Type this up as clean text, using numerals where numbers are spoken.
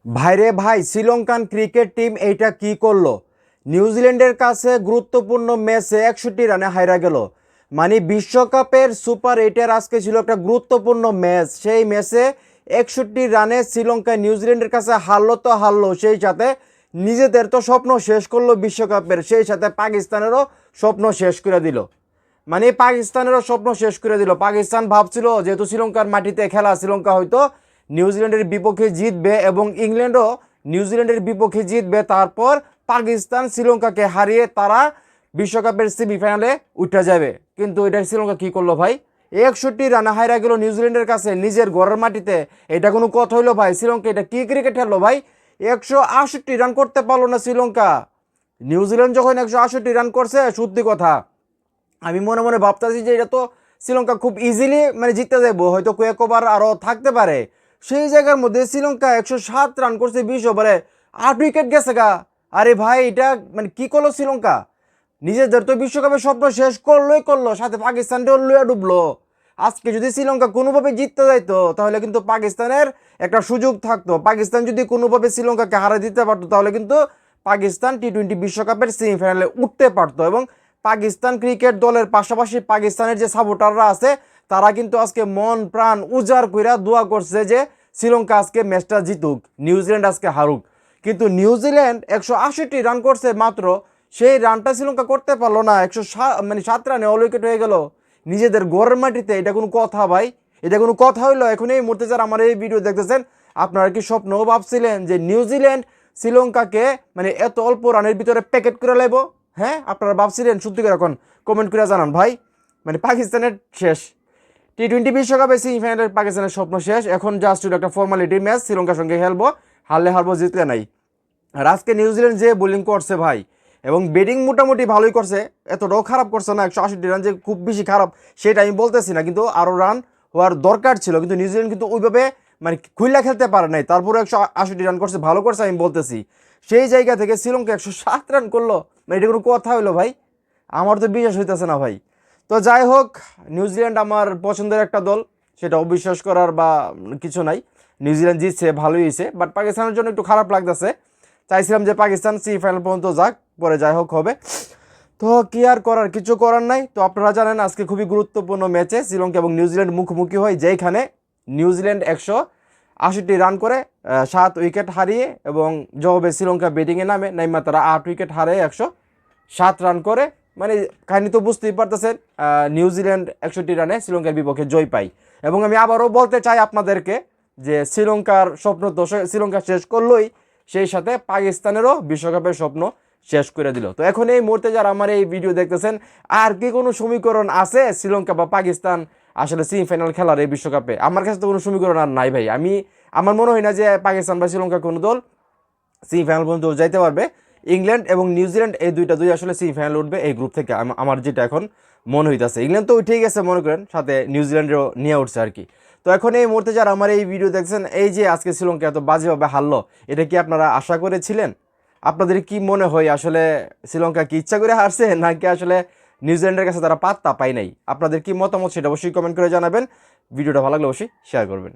ভাইরে ভাই, Sri Lankan cricket team এইটা কি করলো? নিউজিল্যান্ডের কাছে গুরুত্বপূর্ণ ম্যাচে 61 রানে হাইরা গেল। মানে বিশ্বকাপের সুপার এইটের আজকে ছিল একটা গুরুত্বপূর্ণ ম্যাচ। সেই ম্যাচে 61 রানে শ্রীলঙ্কা নিউজিল্যান্ডের কাছে হারলো তো হারলো, সেই সাথে নিজেদের তো স্বপ্ন শেষ করলো বিশ্বকাপের, সেই সাথে পাকিস্তানেরও স্বপ্ন শেষ করে দিল। মানে পাকিস্তানেরও স্বপ্ন শেষ করে দিল। পাকিস্তান ভাবছিল যেহেতু শ্রীলঙ্কার মাটিতে খেলা, শ্রীলঙ্কা হয়তো নিউজিল্যান্ডের বিপক্ষে জিতবে এবং ইংল্যান্ডও নিউজিল্যান্ডের বিপক্ষে জিতবে, তারপর পাকিস্তান শ্রীলঙ্কাকে হারিয়ে তারা বিশ্বকাপের সেমিফাইনালে উঠে যাবে। কিন্তু এটা শ্রীলঙ্কা কী করলো ভাই? 61 রানে হারা গেল নিউজিল্যান্ডের কাছে নিজের ঘরের মাটিতে। এটা কোনো কথা হইলো ভাই? শ্রীলঙ্কা এটা কী ক্রিকেট খেললো ভাই? 168 রান করতে পারলো না শ্রীলঙ্কা। নিউজিল্যান্ড যখন 168 রান করছে, সত্যি কথা আমি মনে মনে ভাবতেছি যে এটা তো শ্রীলঙ্কা খুব ইজিলি মানে জিততে যাবো, হয়তো কয়েক ওভার আরও থাকতে পারে। সেই জায়গার মধ্যে শ্রীলঙ্কা 107 রান করছে 20 ওভারে, 8 উইকেট গেছে গা। আরে ভাই, এটা মানে কি করলো শ্রীলঙ্কা? নিজেদের তো বিশ্বকাপের স্বপ্ন শেষ করলোই করলো, সাথে পাকিস্তানটাও লুয়ে ডুবলো। আজকে যদি শ্রীলঙ্কা কোনোভাবে জিততে যাইতো তাহলে কিন্তু পাকিস্তানের একটা সুযোগ থাকতো। পাকিস্তান যদি কোনোভাবে শ্রীলঙ্কাকে হারা দিতে পারতো তাহলে কিন্তু পাকিস্তান টি-20 বিশ্বকাপের সেমিফাইনালে উঠতে পারতো। এবং পাকিস্তান ক্রিকেট দলের পাশাপাশি পাকিস্তানের যে সাপোর্টাররা আছে তারা কিন্তু আজকে মন প্রাণ উজাড় কইরা দোয়া করছে যে শ্রীলঙ্কা আজকে ম্যাচটা জিতুক, নিউজিল্যান্ড আজকে হারুক। কিন্তু নিউজিল্যান্ড 168 রান করছে মাত্র, সেই রানটা শ্রীলঙ্কা করতে পারলো না। 107 রানে অল উইকেট হয়ে গেল নিজেদের ঘরের মাটিতে। এটা কোনো কথা ভাই? এটা কোনো কথা হইলো? এখন এই মুহূর্তে যারা আমার এই ভিডিও দেখতেছেন, আপনারা কি স্বপ্নও ভাবছিলেন যে নিউজিল্যান্ড শ্রীলঙ্কাকে মানে এত অল্প রানের ভিতরে প্যাকেট করে লাইব? হ্যাঁ, আপনারা ভাবছিলেন? সত্যি করে এখন কমেন্ট করে জানান ভাই। মানে পাকিস্তানের শেষ, টি-20 বিশ্বকাপে সেমিফাইনালের পাকিস্তানের স্বপ্ন শেষ। এখন জাস্ট একটা ফর্মালিটি ম্যাচ, শ্রীলঙ্কার সঙ্গে খেলবো, হারলে হারবো, জিতলে নাই। আর আজকে নিউজিল্যান্ড যে বোলিং করছে ভাই, এবং ব্যাটিং মোটামুটি ভালোই করছে, এতটাও খারাপ করছে না। 168 রান যে খুব বেশি খারাপ সেটা আমি বলতেছি না, কিন্তু আরও রান হওয়ার দরকার ছিল। কিন্তু নিউজিল্যান্ড কিন্তু ওইভাবে মানে খুইলা খেলতে পারে নাই, তারপরে 168 রান করছে, ভালো করছে আমি বলতেছি। সেই জায়গা থেকে শ্রীলঙ্কা 107 রান করলো, মানে এটা কোনো কথা হইলো ভাই? আমার তো বিশ্বাস হইতেছে না ভাই। তো যাই হোক, নিউজিল্যান্ড আমার পছন্দের একটা দল, সেটা অবিশ্বাস করার বা কিছু নাই। নিউজিল্যান্ড জিতছে, ভালোই হয়েছে, বাট পাকিস্তানের জন্য একটু খারাপ লাগতেছে। চাইছিলাম যে পাকিস্তান সেমিফাইনাল পর্যন্ত যাক, পরে যাই হোক হবে। তো কি আর করার, কিছু করার নাই। তো আপনারা জানেন আজকে খুবই গুরুত্বপূর্ণ ম্যাচে শ্রীলঙ্কা এবং নিউজিল্যান্ড মুখোমুখি হয়, যেখানে নিউজিল্যান্ড 168 রান করে 7 উইকেট হারিয়ে, এবং জবাবে শ্রীলঙ্কা ব্যাটিংয়ে নাইমা তারা 8 উইকেট হারিয়ে 107 রান করে। মানে কাহিনী তো বুঝতেই পারতেছেন, নিউজিল্যান্ড 61 রানে শ্রীলঙ্কার বিপক্ষে জয় পায়। এবং আমি আবারও বলতে চাই আপনাদেরকে যে শ্রীলঙ্কার স্বপ্ন তো শ্রীলঙ্কা শেষ করলোই, সেই সাথে পাকিস্তানেরও বিশ্বকাপের স্বপ্ন শেষ করে দিল। তো এখন এই মুহূর্তে যারা আমার এই ভিডিও দেখতেছেন, আর কি কোনো সমীকরণ আছে শ্রীলঙ্কা বা পাকিস্তান আসলে সেমিফাইনাল খেলার এই বিশ্বকাপে? আমার কাছে তো কোনো সমীকরণ আর নাই ভাই। আমার মনে হয় না যে পাকিস্তান বা শ্রীলঙ্কা কোনো দল সেমিফাইনাল পর্যন্ত যাইতে পারবে। ইংল্যান্ড এবং নিউজিল্যান্ড এই দুই আসলে সেমিফাইনাল উঠবে এই গ্রুপ থেকে, আমার যেটা এখন মনে হইতেছে। ইংল্যান্ড তো উঠেই গেছে মনে করেন, সাথে নিউজিল্যান্ডেরও নিয়ে উঠছে আর কি। তো এখন এই মুহূর্তে যারা আমার এই ভিডিও দেখছেন, এই যে আজকে শ্রীলঙ্কা এত বাজেভাবে হারলো, এটা কি আপনারা আশা করেছিলেন? আপনাদের কি মনে হয় আসলে শ্রীলঙ্কা কি ইচ্ছা করে হারছে, নাকি আসলে নিউজিল্যান্ডের কাছে তারা পাত্তা পায় নাই? আপনাদের কি মতামত সেটা অবশ্যই কমেন্ট করে জানাবেন। ভিডিওটা ভালো লাগলে অবশ্যই শেয়ার করবেন।